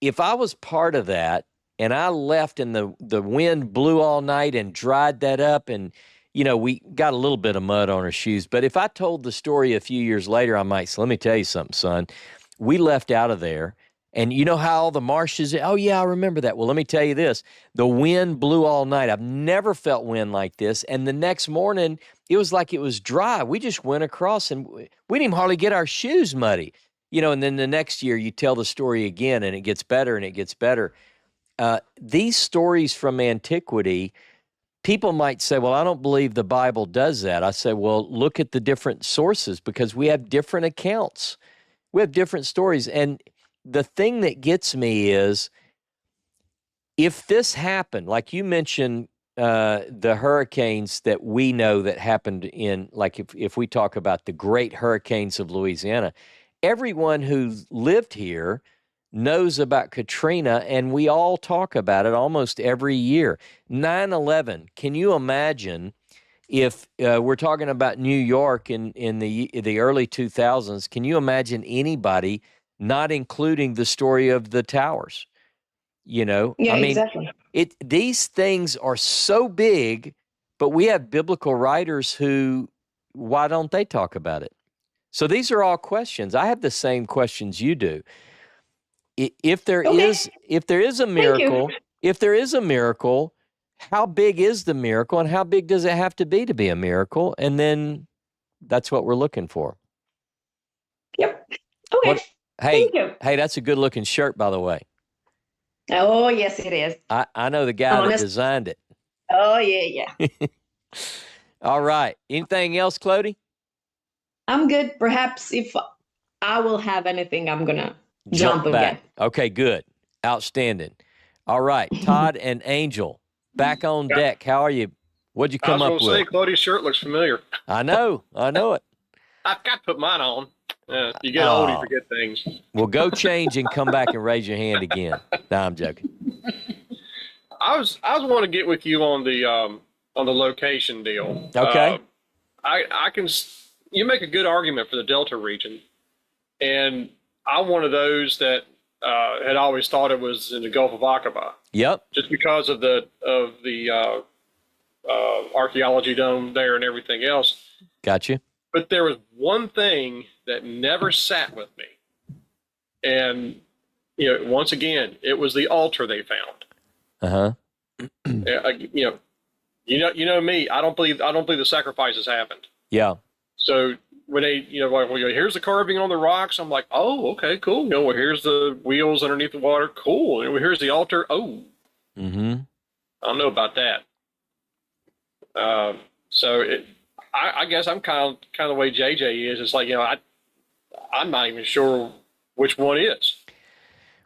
if I was part of that and I left and the wind blew all night and dried that up and, we got a little bit of mud on our shoes. But if I told the story a few years later, I might say, let me tell you something, son. We left out of there. And you know how all the marshes, oh, yeah, I remember that. Well, let me tell you this. The wind blew all night. I've never felt wind like this. And the next morning, it was like it was dry. We just went across and we didn't even hardly get our shoes muddy. And then the next year you tell the story again and it gets better and it gets better. These stories from antiquity, people might say, well, I don't believe the Bible does that. I say, well, look at the different sources because we have different accounts. We have different stories. And the thing that gets me is if this happened, like you mentioned, the hurricanes that we know that happened in, like if we talk about the great hurricanes of Louisiana, everyone who lived here knows about Katrina, and we all talk about it almost every year. 9/11, can you imagine if we're talking about New York in the early 2000s, can you imagine anybody not including the story of the towers? Yeah, I mean, exactly. these things are so big, but we have biblical writers who, why don't they talk about it? So these are all questions. I have the same questions you do. If there is a miracle, how big is the miracle and how big does it have to be a miracle? And then that's what we're looking for. Yep. Okay. Thank you. Hey, that's a good looking shirt, by the way. Oh, yes, it is. I know the guy that designed it. Oh, yeah. All right. Anything else, Clody? I'm good. Perhaps if I will have anything, I'm going to jump back. again. Okay, good. Outstanding. All right. Todd and Angel, back on deck. How are you? What'd you come up with? I was going to say, Claudia's shirt looks familiar. I know it. I've got to put mine on. You get old, you forget things. Well, go change and come back and raise your hand again. No, I'm joking. I was want to get with you on the location deal. Okay. I can. You make a good argument for the Delta region, and I'm one of those that had always thought it was in the Gulf of Aqaba. Yep. Just because of the archaeology dome there and everything else. Gotcha. But there was one thing that never sat with me, and once again, it was the altar they found. You know me. I don't believe the sacrifices happened. Yeah. So when they, here's the carving on the rocks. I'm like, oh, okay, cool. Well, here's the wheels underneath the water. Cool. And here's the altar. Oh. Mm-hmm. I don't know about that. I guess I'm kind of the way JJ is. It's like, I'm not even sure which one is.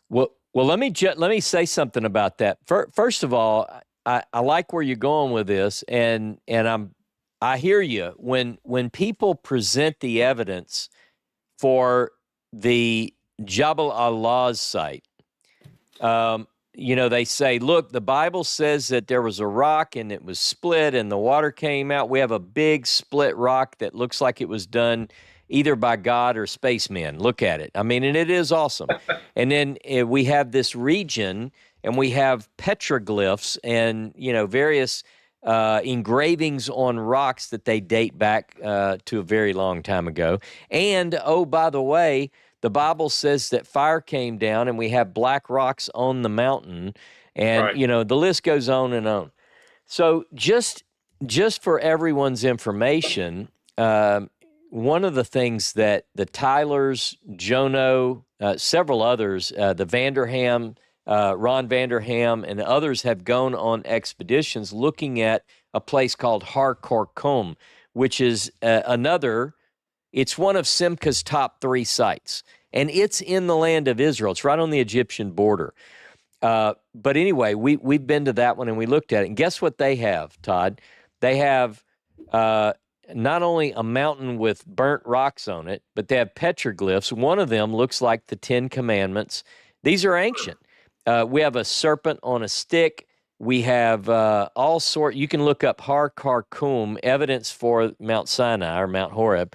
Well, let me say something about that. First of all, I like where you're going with this, and I hear you. When people present the evidence for the Jabal al-Lawz site, they say, look, the Bible says that there was a rock and it was split and the water came out. We have a big split rock that looks like it was done either by God or spacemen. Look at it. I mean, and it is awesome. And then we have this region, and we have petroglyphs and, various engravings on rocks that they date back to a very long time ago. And, oh, by the way, the Bible says that fire came down and we have black rocks on the mountain. And, Right. the list goes on and on. So just for everyone's information, one of the things that the Tylers, Jono, several others, the Vanderham, Ron Vanderham, and others have gone on expeditions looking at a place called Har Korkum, which is it's one of Simca's top 3 sites. And it's in the land of Israel. It's right on the Egyptian border. But anyway, we've been to that one and we looked at it. And guess what they have, Todd? They have not only a mountain with burnt rocks on it, but they have petroglyphs. One of them looks like the 10 Commandments. These are ancient. We have a serpent on a stick. We have all sorts. You can look up Har Karkum, evidence for Mount Sinai or Mount Horeb.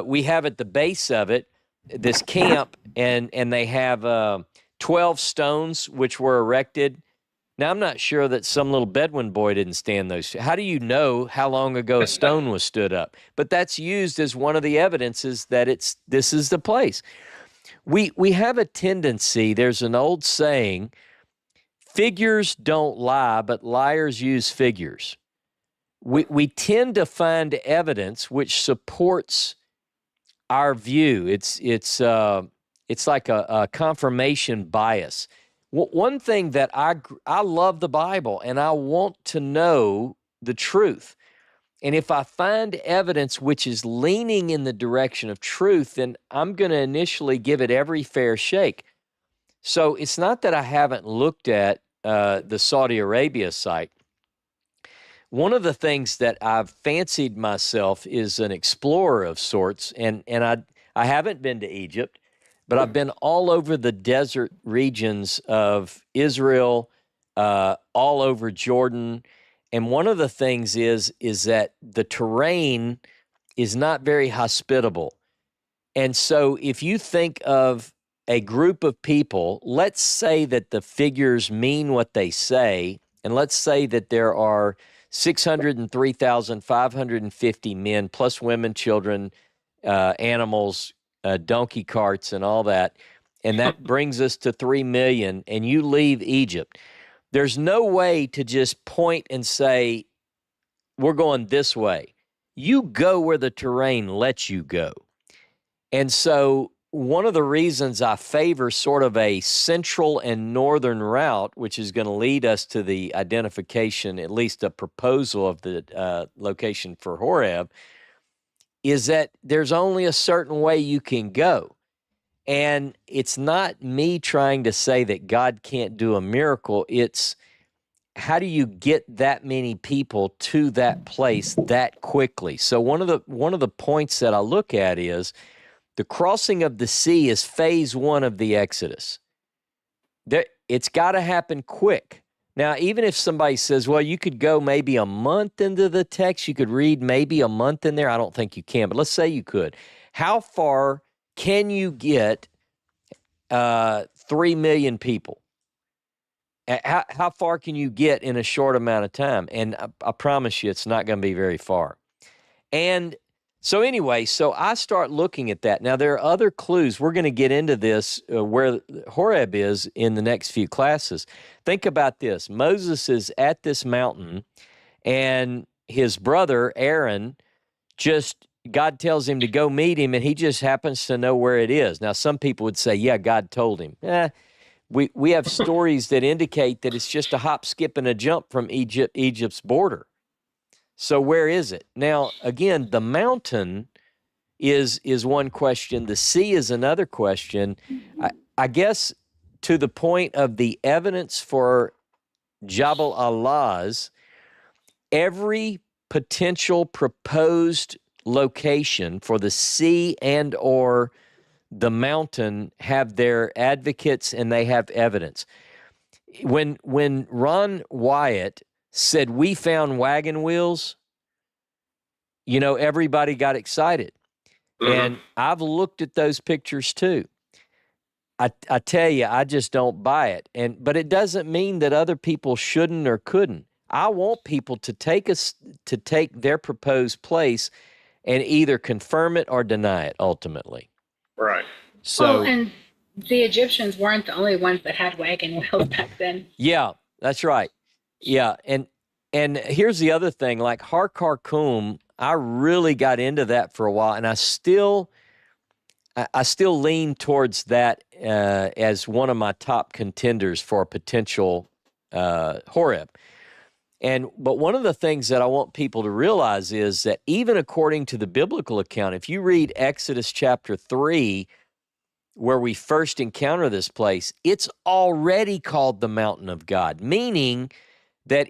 We have at the base of it this camp, and they have 12 stones which were erected. Now, I'm not sure that some little Bedouin boy didn't stand those. How do you know how long ago a stone was stood up? But that's used as one of the evidences that this is the place. We have a tendency, there's an old saying, figures don't lie, but liars use figures. We tend to find evidence which supports our view. It's like a confirmation bias. One thing that I love the Bible and I want to know the truth. And if I find evidence which is leaning in the direction of truth, then I'm going to initially give it every fair shake. So it's not that I haven't looked at the Saudi Arabia site. One of the things that I've fancied myself is an explorer of sorts, and I haven't been to Egypt, but I've been all over the desert regions of Israel, all over Jordan. And one of the things is that the terrain is not very hospitable. And so if you think of a group of people, let's say that the figures mean what they say, and let's say that there are 603,550 men, plus women, children, animals, donkey carts, and all that, and that brings us to 3 million, and you leave Egypt. There's no way to just point and say, we're going this way. You go where the terrain lets you go. And so one of the reasons I favor sort of a central and northern route, which is going to lead us to the identification, at least a proposal of the location for Horeb, is that there's only a certain way you can go. And it's not me trying to say that God can't do a miracle. It's how do you get that many people to that place that quickly? So one of the points that I look at is the crossing of the sea is phase 1 of the Exodus. It's got to happen quick. Now, even if somebody says, well, you could go maybe a month into the text, you could read maybe a month in there. I don't think you can, but let's say you could. How far can you get 3 million people? How far can you get in a short amount of time? And I promise you, it's not going to be very far. And so anyway, so I start looking at that. Now, there are other clues. We're going to get into this where Horeb is in the next few classes. Think about this. Moses is at this mountain, and his brother, Aaron, God tells him to go meet him, and he just happens to know where it is. Now, some people would say, yeah, God told him. We have stories that indicate that it's just a hop, skip, and a jump from Egypt's border. So where is it? Now, again, the mountain is one question. The sea is another question. I guess to the point of the evidence for Jabal Allah's, every potential proposed location for the sea and or the have their advocates and they have evidence. When Ron Wyatt said, we found wagon wheels, everybody got excited. And I've looked at those pictures too. I tell you, I just don't buy it. But it doesn't mean that other people shouldn't or couldn't. I want people to take their proposed place and either confirm it or deny it ultimately. Right. So, well, and the Egyptians weren't the only ones that had wagon wheels back then. yeah, that's right. Yeah, and here's the other thing, like Har Karkum, I really got into that for a while, and I still lean towards that as one of my top contenders for a potential Horeb. But one of the things that I want people to realize is that even according to the biblical account, if you read Exodus chapter 3, where we first encounter this place, it's already called the mountain of God, meaning that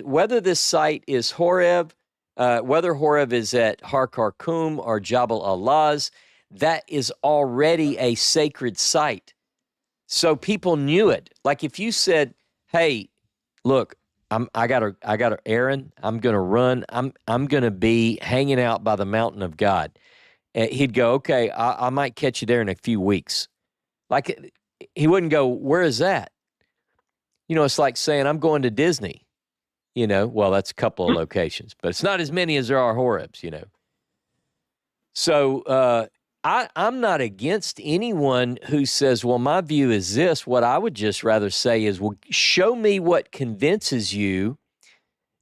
whether this site is Horeb, whether Horeb is at Har Karkum or Jabal Alaz, that is already a sacred site. So people knew it. Like if you said, "Hey, look, I got a Aaron, I'm going to run. I'm going to be hanging out by the mountain of God." And he'd go, "Okay, I might catch you there in a few weeks." Like he wouldn't go, "Where is that?" It's like saying, "I'm going to Disney." Well, that's a couple of locations, but it's not as many as there are Horebs, So I'm not against anyone who says, well, my view is this. What I would just rather say is, well, show me what convinces you,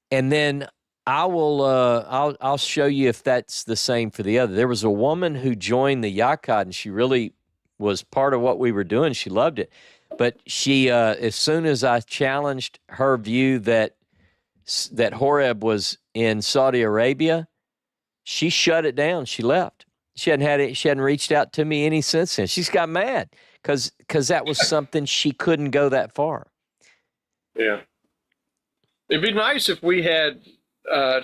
and then I'll show you if that's the same for the other. There was a woman who joined the Yachad, and she really was part of what we were doing. She loved it. But she, as soon as I challenged her view that Horeb was in Saudi Arabia, she shut it down. She left. She hadn't reached out to me any since then. She's got mad because that was something she couldn't go that far. Yeah. It'd be nice if we had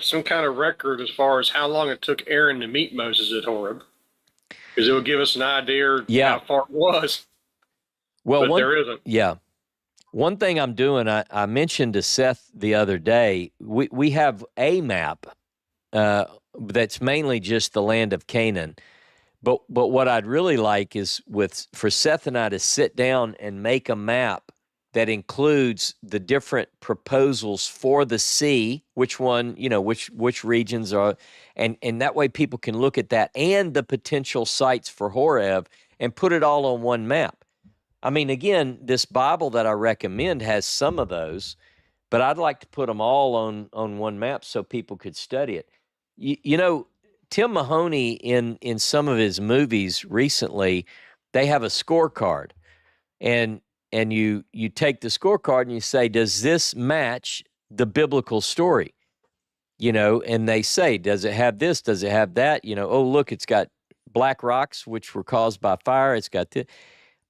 some kind of record as far as how long it took Aaron to meet Moses at Horeb, because it would give us an idea how far it was. Well, but there isn't. Yeah. One thing I'm doing, I mentioned to Seth the other day, we have a map that's mainly just the land of Canaan. But what I'd really like is for Seth and I to sit down and make a map that includes the different proposals for the sea, which one, which regions are, and that way people can look at that and the potential sites for Horeb and put it all on one map. I mean, again, this Bible that I recommend has some of those, but I'd like to put them all on one map so people could study it. Tim Mahoney in some of his movies recently, they have a scorecard, and you take the scorecard and you say, does this match the biblical story? And they say, does it have this? Does it have that? Oh, look, it's got black rocks, which were caused by fire. It's got this.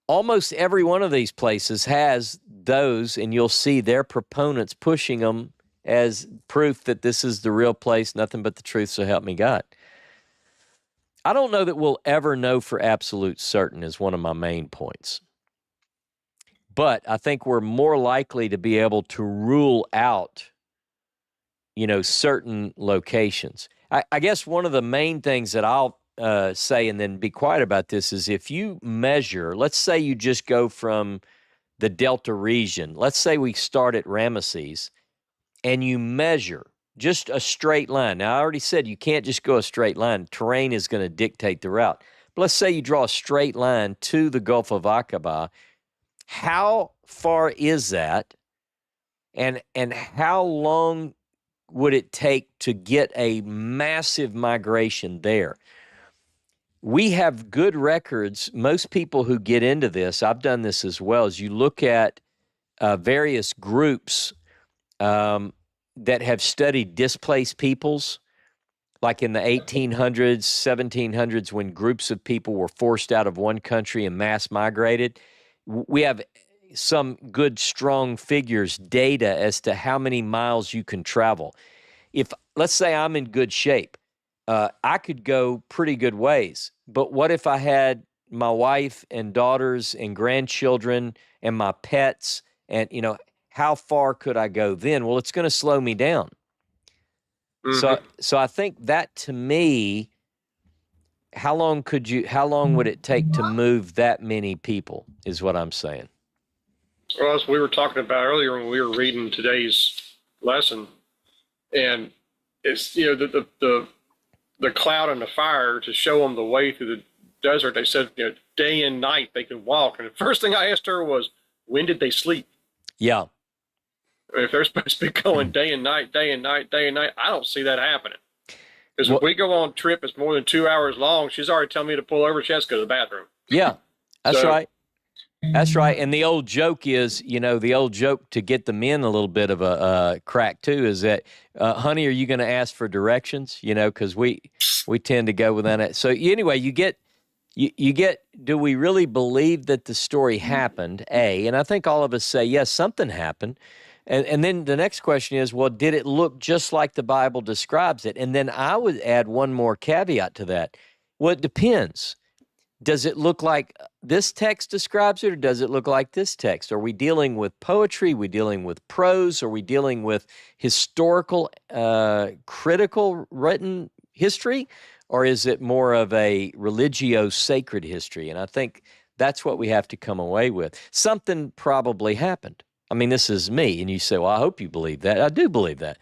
Almost every one of these places has those, and you'll see their proponents pushing them as proof that this is the real place, nothing but the truth, so help me God. I don't know that we'll ever know for absolute certain is one of my main points. But I think we're more likely to be able to rule out, certain locations. I guess one of the main things that I'll say, and then be quiet about this, is if you measure, let's say you just go from the Delta region, let's say we start at Ramesses, and you measure just a straight line. Now, I already said you can't just go a straight line. Terrain is going to dictate the route. But let's say you draw a straight line to the Gulf of Aqaba. How far is that? And how long would it take to get a massive migration there? We have good records. Most people who get into this, I've done this as well, is you look at various groups that have studied displaced peoples, like in the 1800s, 1700s, when groups of people were forced out of one country and mass migrated. We have some good, strong figures, data as to how many miles you can travel. If, let's say I'm in good shape, I could go pretty good ways. But what if I had my wife and daughters and grandchildren and my pets, and, how far could I go then? Well, it's going to slow me down. Mm-hmm. So I think that, to me, how long would it take to move that many people is what I'm saying. Well, as we were talking about earlier when we were reading today's lesson, and it's, you know, the cloud and the fire to show them the way through the desert. They said, you know, day and night they can walk. And the first thing I asked her was, when did they sleep? Yeah. If they're supposed to be going day and night, day and night, day and night, I don't see that happening. Because if we go on a trip that's more than 2 hours long, she's already telling me to pull over. She has to go to the bathroom. Yeah, that's right. That's right. And the old joke is, you know, to get the men a little bit of a crack too is that, honey, are you going to ask for directions? You know, because we tend to go without it. So anyway, you get, do we really believe that the story happened? And I think all of us say, yes, something happened. And then the next question is, well, did it look just like the Bible describes it? And then I would add one more caveat to that. Well, it depends. Does it look like this text describes it, or does it look like this text? Are we dealing with poetry? Are we dealing with prose? Are we dealing with historical, critical written history? Or is it more of a religio-sacred history? And I think that's what we have to come away with. Something probably happened. I mean, this is me, and you say, well, I hope you believe that. I do believe that.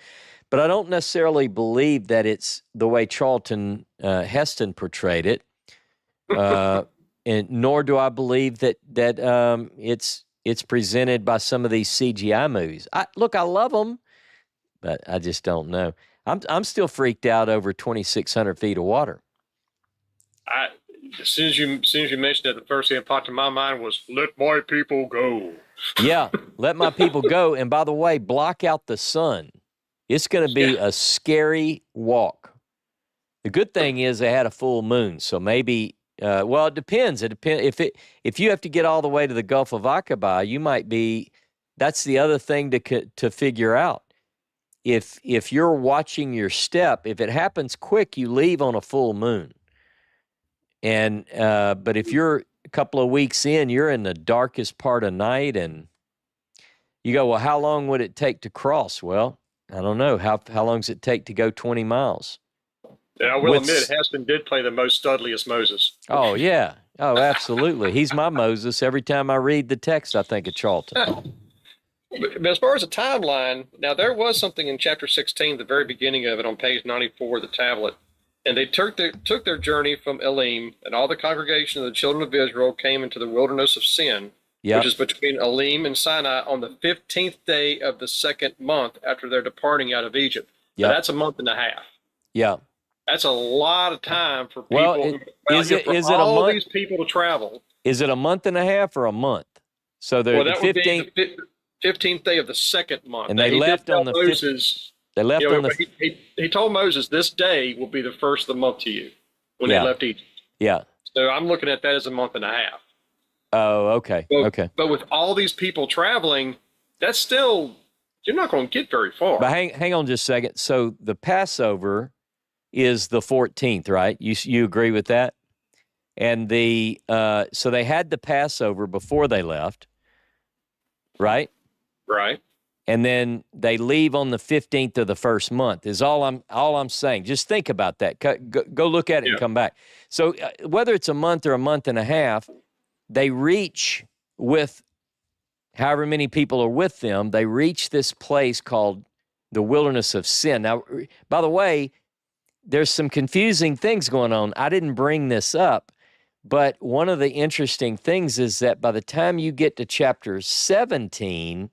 But I don't necessarily believe that it's the way Charlton Heston portrayed it. And nor do I believe that it's presented by some of these CGI movies. I love them, but I just don't know. I'm still freaked out over 2,600 feet of water. As soon as you mentioned it, the first thing that popped in my mind was, "Let my people go." Yeah, let my people go. And by the way, block out the sun. It's going to be a scary walk. The good thing is they had a full moon, so maybe. Well, it depends. It depends if you have to get all the way to the Gulf of Aqaba, you might be. That's the other thing to figure out. If you're watching your step, if it happens quick, you leave on a full moon. And but if you're a couple of weeks in, you're in the darkest part of night, and you go, well, how long would it take to cross? Well, I don't know. How long does it take to go 20 miles? Yeah, I will admit, Heston did play the most studliest Moses. Oh, yeah. Oh, absolutely. He's my Moses. Every time I read the text, I think of Charlton. But as far as the timeline, now there was something in chapter 16, the very beginning of it, on page 94 of the tablet. And they took their journey from Elim, and all the congregation of the children of Israel came into the wilderness of Sin, which is between Elim and Sinai, on the 15th day of the second month after their departing out of Egypt. So that's a month and a half. Yeah. That's a lot of time for people. Is it a month? These people to travel. Is it a month and a half or a month? So they're the 15th. Would be the 15th day of the second month. And they left on the Moses. They left on the. He told Moses, "This day will be the first of the month to you," when they left Egypt. Yeah. So I'm looking at that as a month and a half. Oh, okay. Okay. But with all these people traveling, that's still, you're not going to get very far. But hang on just a second. So the Passover is the 14th, right? You agree with that? And so they had the Passover before they left, right? Right. And then they leave on the 15th of the first month is all I'm saying. Just think about that. Go look at it and come back. So whether it's a month or a month and a half, they reach with however many people are with them, they reach this place called the wilderness of Sin. Now, by the way, there's some confusing things going on. I didn't bring this up, but one of the interesting things is that by the time you get to chapter 17,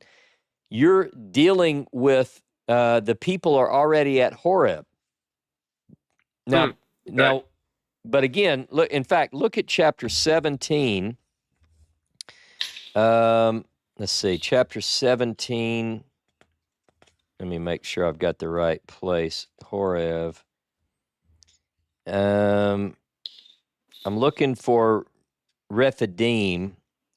you're dealing with the people are already at Horeb. Now, but again, look. In fact, look at chapter 17. Let's see, chapter 17. Let me make sure I've got the right place. Horeb. I'm looking for Rephidim.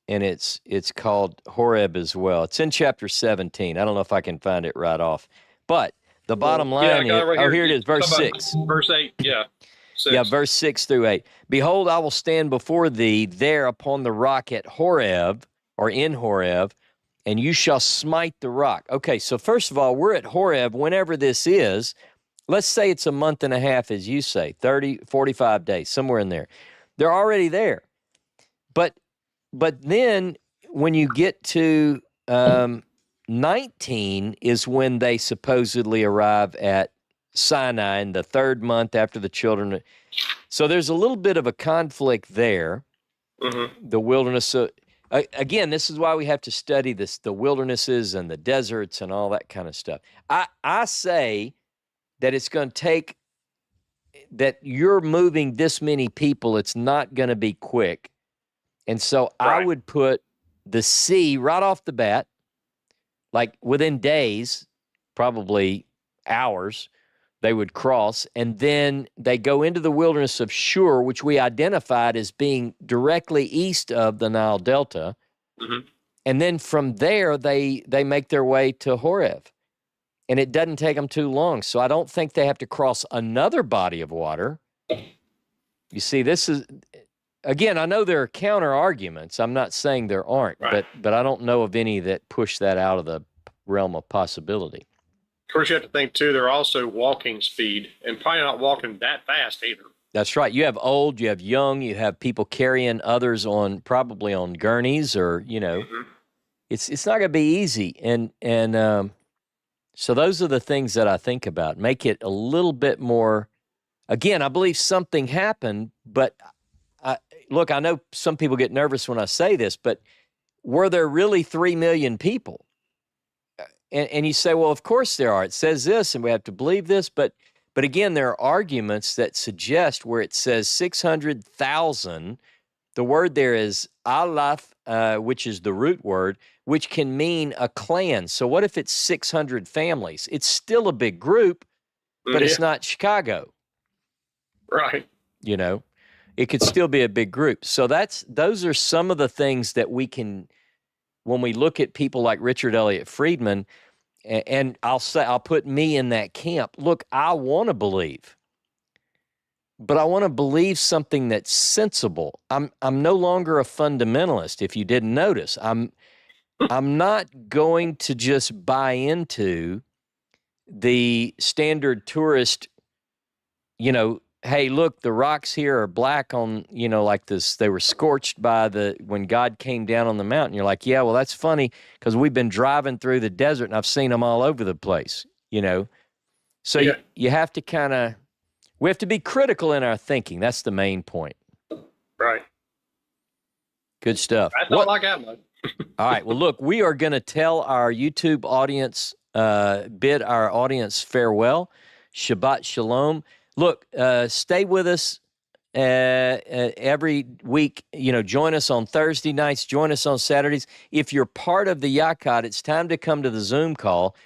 And it's called Horeb as well. It's in chapter 17. I don't know if I can find it right off. But the bottom line is, here it is, verse 6. Verse 8, 6. Yeah, verse 6 through 8. Behold, I will stand before thee there upon the rock at Horeb, or in Horeb, and you shall smite the rock. Okay, so first of all, we're at Horeb whenever this is, let's say it's a month and a half, as you say, 30, 45 days, somewhere in there. They're already there. But then when you get to 19 is when they supposedly arrive at Sinai in the third month after the children. So there's a little bit of a conflict there. Mm-hmm. The wilderness. So, again, this is why we have to study this, the wildernesses and the deserts and all that kind of stuff. I say that it's going to take, that you're moving this many people, it's not going to be quick. And so I would put the sea right off the bat, like within days, probably hours, they would cross, and then they go into the wilderness of Shur, which we identified as being directly east of the Nile Delta. Mm-hmm. And then from there, they make their way to Horeb. And it doesn't take them too long. So I don't think they have to cross another body of water. You see, this is, again, I know there are counter arguments. I'm not saying there aren't, but I don't know of any that push that out of the realm of possibility. Of course, you have to think, too, they're also walking speed and probably not walking that fast either. That's right. You have old, you have young, you have people carrying others on, probably on gurneys, or, you know, it's not going to be easy. And so those are the things that I think about. Make it a little bit more, again, I believe something happened, but look, I know some people get nervous when I say this, but were there really 3 million people? And you say, well, of course there are. It says this, and we have to believe this. But again, there are arguments that suggest where it says 600,000, the word there is aleph, which is the root word, which can mean a clan. So what if it's 600 families? It's still a big group, but it's not Chicago. Right. You know, it could still be a big group. So those are some of the things that we can, when we look at people like Richard Elliott Friedman, and I'll put me in that camp. Look, I want to believe, but I want to believe something that's sensible. I'm no longer a fundamentalist. If you didn't notice, I'm not going to just buy into the standard tourist, you know, hey, look, the rocks here are black on, you know, like this, they were scorched by when God came down on the mountain. You're like, yeah, well, that's funny because we've been driving through the desert and I've seen them all over the place, you know? So you have to we have to be critical in our thinking. That's the main point. Right. Good stuff. That's all I got, bud. All right. Well, look, we are going to tell our YouTube audience, bid our audience farewell. Shabbat Shalom. Look, stay with us every week. You know, join us on Thursday nights. Join us on Saturdays. If you're part of the Yachad, it's time to come to the Zoom call.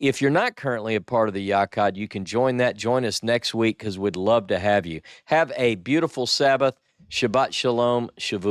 If you're not currently a part of the Yachad, you can join that. Join us next week because we'd love to have you. Have a beautiful Sabbath. Shabbat Shalom. Shavuot.